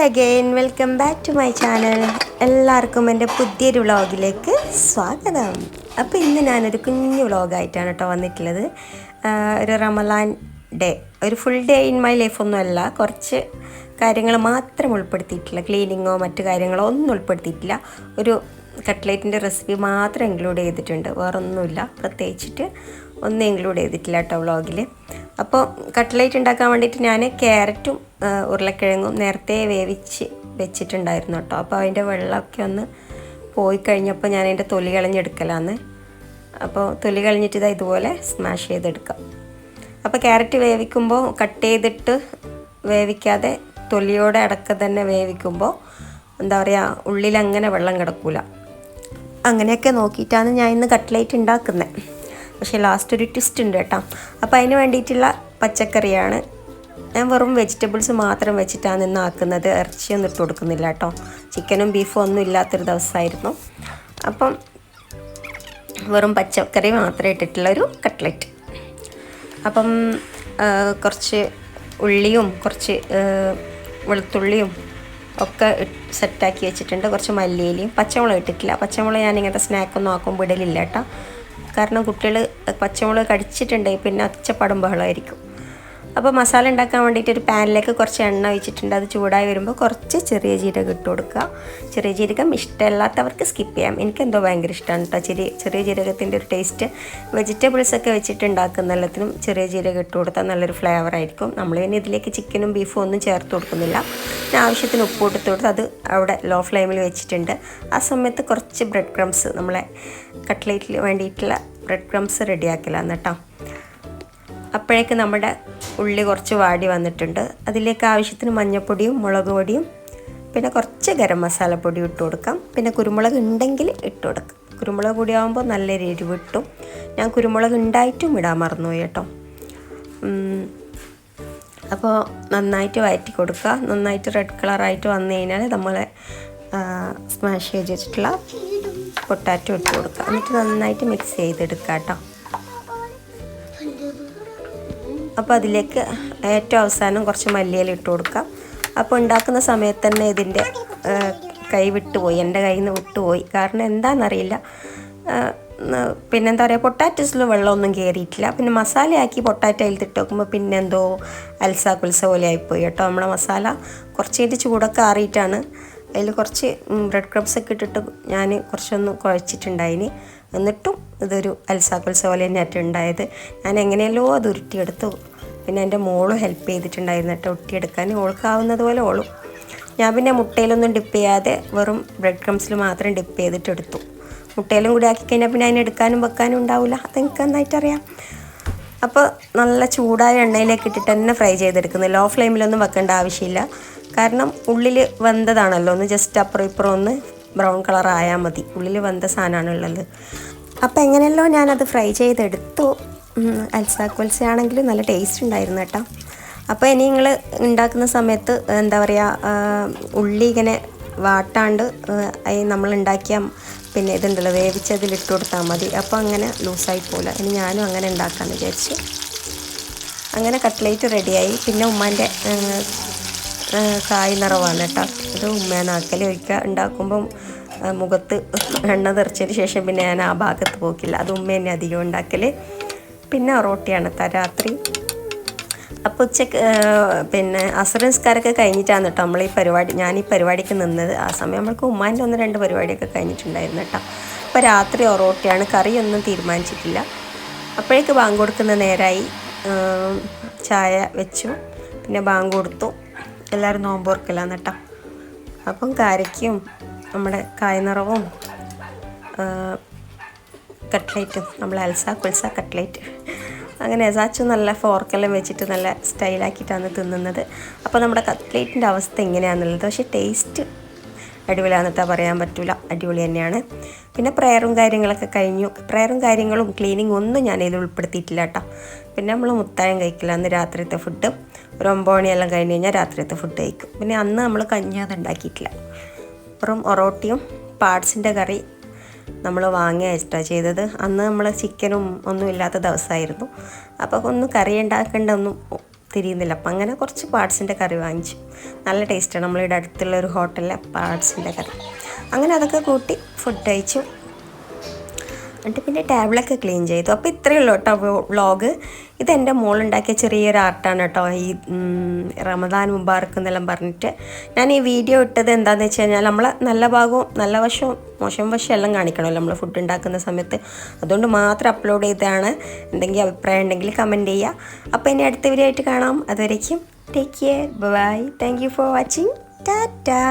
Again welcome back to my channel. എല്ലാവർക്കും എൻ്റെ പുതിയൊരു വ്ളോഗിലേക്ക് സ്വാഗതം. അപ്പോൾ ഇന്ന് ഞാനൊരു കുഞ്ഞു വ്ളോഗായിട്ടാണ് കേട്ടോ വന്നിട്ടുള്ളത്. ഒരു റമലാൻ ഡേ, ഒരു ഫുൾ ഡേ ഇൻ മൈ ലൈഫൊന്നുമല്ല, കുറച്ച് കാര്യങ്ങൾ മാത്രം ഉൾപ്പെടുത്തിയിട്ടില്ല. ക്ലീനിങ്ങോ മറ്റു കാര്യങ്ങളോ ഒന്നും ഉൾപ്പെടുത്തിയിട്ടില്ല. ഒരു കട്ട്ലേറ്റിൻ്റെ റെസിപ്പി മാത്രം ഇൻക്ലൂഡ് ചെയ്തിട്ടുണ്ട്, വേറൊന്നുമില്ല, പ്രത്യേകിച്ചിട്ട് ഒന്നും ഇൻക്ലൂഡ് ചെയ്തിട്ടില്ല കേട്ടോ വ്ളോഗിൽ. അപ്പോൾ കട്ട്ലേറ്റ് ഉണ്ടാക്കാൻ വേണ്ടിയിട്ട് ഞാൻ ക്യാരറ്റും ഉരുളക്കിഴങ്ങും നേരത്തെ വേവിച്ച് വെച്ചിട്ടുണ്ടായിരുന്നു കേട്ടോ. അപ്പോൾ അതിൻ്റെ വെള്ളമൊക്കെ ഒന്ന് പോയി കഴിഞ്ഞപ്പോൾ ഞാൻ അതിൻ്റെ തൊലി കളഞ്ഞെടുക്കലാന്ന്. അപ്പോൾ തൊലി കളഞ്ഞിട്ട് ഇതുപോലെ സ്മാഷ് ചെയ്തെടുക്കാം. അപ്പോൾ ക്യാരറ്റ് വേവിക്കുമ്പോൾ കട്ട് ചെയ്തിട്ട് വേവിക്കാതെ തൊലിയോടെ അടക്കം തന്നെ വേവിക്കുമ്പോൾ എന്താ പറയുക, ഉള്ളിലങ്ങനെ വെള്ളം കിടക്കില്ല. അങ്ങനെയൊക്കെ നോക്കിയിട്ടാണ് ഞാൻ ഇന്ന് കട്ട്ലേറ്റ് ഉണ്ടാക്കുന്നത്. പക്ഷേ ലാസ്റ്റ് ഒരു ട്വിസ്റ്റ് ഉണ്ട് കേട്ടോ. അപ്പോൾ അതിന് വേണ്ടിയിട്ടുള്ള പച്ചക്കറിയാണ്. ഞാൻ വെറും വെജിറ്റബിൾസ് മാത്രം വെച്ചിട്ടാണ് ഇന്ന് ആക്കുന്നത്. ഇറച്ചിയൊന്നും ഇട്ട് കൊടുക്കുന്നില്ല കേട്ടോ. ചിക്കനും ബീഫും ഒന്നും ഇല്ലാത്തൊരു ദിവസമായിരുന്നു. അപ്പം വെറും പച്ചക്കറി മാത്രമേ ഇട്ടിട്ടുള്ളൊരു കട്ട്ലേറ്റ്. അപ്പം കുറച്ച് ഉള്ളിയും കുറച്ച് വെളുത്തുള്ളിയും ഒക്കെ സെറ്റാക്കി വെച്ചിട്ടുണ്ട്. കുറച്ച് മല്ലിയിലയും പച്ചമുളക് ഇട്ടിട്ടില്ല. പച്ചമുളക് ഞാൻ ഇങ്ങനത്തെ സ്നാക്കൊന്നും ആക്കുമ്പോൾ ഇടലില്ല കേട്ടോ. കാരണം കുട്ടികൾ പച്ചമുളക് കടിച്ചിട്ടുണ്ടെങ്കിൽ പിന്നെ ഒച്ചപ്പാടും ബഹളമായിരിക്കും. അപ്പോൾ മസാല ഉണ്ടാക്കാൻ വേണ്ടിയിട്ട് ഒരു പാനിലേക്ക് കുറച്ച് എണ്ണ ഒഴിച്ചിട്ടുണ്ട്. അത് ചൂടായി വരുമ്പോൾ കുറച്ച് ചെറിയ ജീരകം ഇട്ട് കൊടുക്കുക. ചെറിയ ജീരകം ഇഷ്ടമല്ലാത്തവർക്ക് സ്കിപ്പ് ചെയ്യാം. എനിക്കെന്തോ ഭയങ്കര ഇഷ്ടമാണ് കേട്ടോ ചെറിയ ജീരകത്തിൻ്റെ ഒരു ടേസ്റ്റ്. വെജിറ്റബിൾസൊക്കെ വെച്ചിട്ട് ഉണ്ടാക്കുന്ന എല്ലാത്തിനും ചെറിയ ജീരകം ഇട്ട് കൊടുത്താൽ നല്ലൊരു ഫ്ലേവർ ആയിരിക്കും. നമ്മൾ പിന്നെ ഇതിലേക്ക് ചിക്കനും ബീഫും ഒന്നും ചേർത്ത് കൊടുക്കുന്നില്ല. പിന്നെ ആവശ്യത്തിന് ഉപ്പ് ഇട്ട് കൊടുത്ത് അത് അവിടെ ലോ ഫ്ലെയിമിൽ വെച്ചിട്ടുണ്ട്. ആ സമയത്ത് കുറച്ച് ബ്രെഡ് ക്രംസ്, നമ്മളെ കട്ട്ലേറ്റിൽ വേണ്ടിയിട്ടുള്ള ബ്രെഡ് ക്രംസ് റെഡിയാക്കലാണ് കേട്ടോ. അപ്പോഴേക്ക് നമ്മുടെ ഉള്ളി കുറച്ച് വാടി വന്നിട്ടുണ്ട്. അതിലേക്ക് ആവശ്യത്തിന് മഞ്ഞൾപ്പൊടിയും മുളക് പൊടിയും പിന്നെ കുറച്ച് ഗരം മസാലപ്പൊടി ഇട്ട് കൊടുക്കാം. പിന്നെ കുരുമുളക് ഉണ്ടെങ്കിൽ ഇട്ട് കൊടുക്കാം. കുരുമുളക് പൊടി ആകുമ്പോൾ നല്ലൊരു എരിവ് കിട്ടും. ഞാൻ കുരുമുളക് ഉണ്ടായിട്ടും ഇടാൻ മറന്നുപോയി കേട്ടോ. അപ്പോൾ നന്നായിട്ട് വഴറ്റി കൊടുക്കുക. നന്നായിട്ട് റെഡ് കളറായിട്ട് വന്നു കഴിഞ്ഞാൽ നമ്മൾ സ്മാഷ് ചെയ്ത് വെച്ചിട്ടുള്ള പൊട്ടാറ്റോ ഇട്ട് കൊടുക്കുക. എന്നിട്ട് നന്നായിട്ട് മിക്സ് ചെയ്തെടുക്കുക കേട്ടോ. അപ്പോൾ അതിലേക്ക് ഏറ്റവും അവസാനം കുറച്ച് മല്ലിയില ഇട്ട് കൊടുക്കാം. അപ്പോൾ ഉണ്ടാക്കുന്ന സമയത്ത് തന്നെ ഇതിൻ്റെ കൈ വിട്ടുപോയി, എൻ്റെ കയ്യിൽ നിന്ന് വിട്ടുപോയി. കാരണം എന്താണെന്നറിയില്ല. പിന്നെന്താ പറയുക, പൊട്ടാറ്റോസിൽ വെള്ളമൊന്നും കയറിയിട്ടില്ല. പിന്നെ മസാലയാക്കി പൊട്ടാറ്റോ അതിൽ ഇട്ട് വെക്കുമ്പോൾ പിന്നെ എന്തോ അൽസ കുൽസ പോലെ ആയിപ്പോയി കേട്ടോ. നമ്മളെ മസാല കുറച്ചായിട്ട് ചൂടൊക്കെ ആറിയിട്ടാണ് അതിൽ കുറച്ച് ബ്രെഡ് ക്രംസൊക്കെ ഇട്ടിട്ട് ഞാൻ കുറച്ചൊന്ന് കുഴച്ചിട്ടുണ്ടായിന്. എന്നിട്ടും ഇതൊരു അൽസ കുൽസ പോലെ തന്നെയായിട്ട് ഉണ്ടായത്. ഞാൻ എങ്ങനെയല്ലോ അത് ഉരുട്ടിയെടുത്തു. പിന്നെ എൻ്റെ മോളും ഹെൽപ്പ് ചെയ്തിട്ടുണ്ടായിരുന്നു കേട്ടോ ഉരുട്ടിയെടുക്കാൻ. ഓൾക്കാവുന്നത് പോലെ ഓളും. ഞാൻ പിന്നെ മുട്ടയിലൊന്നും ഡിപ്പ് ചെയ്യാതെ വെറും ബ്രെഡ് ക്രംസിൽ മാത്രം ഡിപ്പ് ചെയ്തിട്ട് എടുത്തു. മുട്ടയിലും കൂടി ആക്കി കഴിഞ്ഞാൽ പിന്നെ അതിന് എടുക്കാനും വെക്കാനും ഉണ്ടാവില്ല. അതെനിക്ക് നന്നായിട്ടറിയാം. അപ്പോൾ നല്ല ചൂടായ എണ്ണയിലേക്ക് ഇട്ടിട്ട് തന്നെ ഫ്രൈ ചെയ്തെടുക്കുന്നത്. ലോ ഫ്ലെയിമിലൊന്നും വെക്കേണ്ട ആവശ്യമില്ല. കാരണം ഉള്ളിൽ വെന്തതാണല്ലോ. ഒന്ന് ജസ്റ്റ് അപ്പുറം ഇപ്പുറം ഒന്ന് ബ്രൗൺ കളർ ആയാൽ മതി. ഉള്ളിൽ വെന്ത സാധനമാണുള്ളത്. അപ്പോൾ എങ്ങനെയല്ലോ ഞാനത് ഫ്രൈ ചെയ്തെടുത്തു. അൽസ കുൽസ ആണെങ്കിലും നല്ല ടേസ്റ്റ് ഉണ്ടായിരുന്നു കേട്ടോ. അപ്പോൾ ഇനി നിങ്ങൾ ഉണ്ടാക്കുന്ന സമയത്ത് എന്താ പറയുക, ഉള്ളി ഇങ്ങനെ വാട്ടാണ്ട് നമ്മൾ ഉണ്ടാക്കിയ പിന്നെ ഇതുണ്ടല്ലോ വേവിച്ചതിലിട്ട് കൊടുത്താൽ മതി. അപ്പോൾ അങ്ങനെ ലൂസായി പോകില്ല. ഇനി ഞാനും അങ്ങനെ ഉണ്ടാക്കാമെന്ന് വിചാരിച്ചു. അങ്ങനെ കട്ട്ലേറ്റ് റെഡിയായി. പിന്നെ ഉമ്മാൻ്റെ കായ് നിറവാണ് കേട്ടോ. അത് ഉമ്മയാണ് ആക്കൽ. ഒരിക്കൽ ഉണ്ടാക്കുമ്പം മുഖത്ത് എണ്ണ തെറിച്ചതിന് ശേഷം പിന്നെ ഞാൻ ആ ഭാഗത്ത് പോക്കില്ല. അത് ഉമ്മ തന്നെ അധികം ഉണ്ടാക്കൽ. പിന്നെ റോട്ടിയാണ് രാത്രി. അപ്പോൾ ഉച്ചക്ക് പിന്നെ അസർ നിസ്കാരമൊക്കെ കഴിഞ്ഞിട്ടാണ് കേട്ടോ ഞാൻ ഈ പരിപാടിക്ക് നിന്നത്. ആ സമയം നമ്മൾക്ക് ഉമ്മാൻ്റെ 1-2 പരിപാടിയൊക്കെ കഴിഞ്ഞിട്ടുണ്ടായിരുന്നു കേട്ടോ. അപ്പോൾ രാത്രി റോട്ടിയാണ്. കറിയൊന്നും തീരുമാനിച്ചിട്ടില്ല. അപ്പോഴേക്ക് ബാങ്ക് കൊടുക്കുന്ന നേരമായി. ചായ വെച്ചു. പിന്നെ ബാങ്ക് കൊടുത്തു. എല്ലാവരും നോമ്പോർക്കലാന്ന് കേട്ടോ. അപ്പം കാരയ്ക്കും നമ്മുടെ കായ്നിറവും കട്ട്ലേറ്റും, നമ്മൾ അൽസ കുൽസ കട്ട്ലേറ്റ്, അങ്ങനെ സാച്ചു നല്ല ഫോർക്കെല്ലാം വെച്ചിട്ട് നല്ല സ്റ്റൈലാക്കിയിട്ടാണ് തിന്നുന്നത്. അപ്പോൾ നമ്മുടെ കട്ട്ലേറ്റിൻ്റെ അവസ്ഥ എങ്ങനെയാണെന്നുള്ളത്, പക്ഷേ ടേസ്റ്റ് അടിപൊളിയാണെന്നിട്ടാ പറയാൻ പറ്റില്ല, അടിപൊളി തന്നെയാണ്. പിന്നെ പ്രയറും കാര്യങ്ങളൊക്കെ കഴിഞ്ഞു. പ്രയറും കാര്യങ്ങളും ക്ലീനിങ് ഒന്നും ഞാനിതിൽ ഉൾപ്പെടുത്തിയിട്ടില്ല കേട്ടോ. പിന്നെ നമ്മൾ മുത്തായം കഴിക്കില്ല. അന്ന് രാത്രിയത്തെ ഫുഡ് ഒരു 9 മണിയെല്ലാം കഴിഞ്ഞ് കഴിഞ്ഞാൽ രാത്രിയത്തെ ഫുഡ് കഴിക്കും. പിന്നെ അന്ന് നമ്മൾ കഞ്ഞി അത് ഉണ്ടാക്കിയിട്ടില്ല. വെറും ഒറോട്ടിയും പാർട്സിൻ്റെ കറി നമ്മൾ വാങ്ങിയ എക്സ്ട്രാ ചെയ്തത്. അന്ന് നമ്മൾ ചിക്കനും ഒന്നും ഇല്ലാത്ത ദിവസമായിരുന്നു. അപ്പോൾ ഒന്ന് കറി ഉണ്ടാക്കേണ്ട ഒന്നും തിരിയുന്നില്ല. അപ്പം അങ്ങനെ കുറച്ച് പാർട്സിൻ്റെ കറി വാങ്ങിച്ചു. നല്ല ടേസ്റ്റാണ്. നമ്മളിവിടെ അടുത്തുള്ള ഒരു ഹോട്ടലിലെ പാർട്സിൻ്റെ കറി. അങ്ങനെ അതൊക്കെ കൂട്ടി ഫുഡ് കഴിച്ചു. എന്നിട്ട് പിന്നെ ടേബിളൊക്കെ ക്ലീൻ ചെയ്തു. അപ്പോൾ ഇത്രയേ ഉള്ളൂ കേട്ടോ വ്ളോഗ്. ഇതെൻ്റെ മോളുണ്ടാക്കിയ ചെറിയൊരു ആർട്ടാണ് കേട്ടോ, ഈ റമദാൻ മുബാറക്ക് എന്നെല്ലാം പറഞ്ഞിട്ട്. ഞാൻ ഈ വീഡിയോ ഇട്ടത് എന്താണെന്ന് വെച്ച് കഴിഞ്ഞാൽ നമ്മളെ നല്ല ഭാഗവും നല്ല വശവും മോശം വശം എല്ലാം കാണിക്കണമല്ലോ നമ്മൾ ഫുഡ് ഉണ്ടാക്കുന്ന സമയത്ത്. അതുകൊണ്ട് മാത്രം അപ്ലോഡ് ചെയ്തതാണ്. എന്തെങ്കിലും അഭിപ്രായം ഉണ്ടെങ്കിൽ കമൻറ്റ് ചെയ്യുക. അപ്പോൾ ഇനി അടുത്ത വീഡിയോ ആയിട്ട് കാണാം. അതുവരേക്കും take care, bye, thank you for watching, Tata.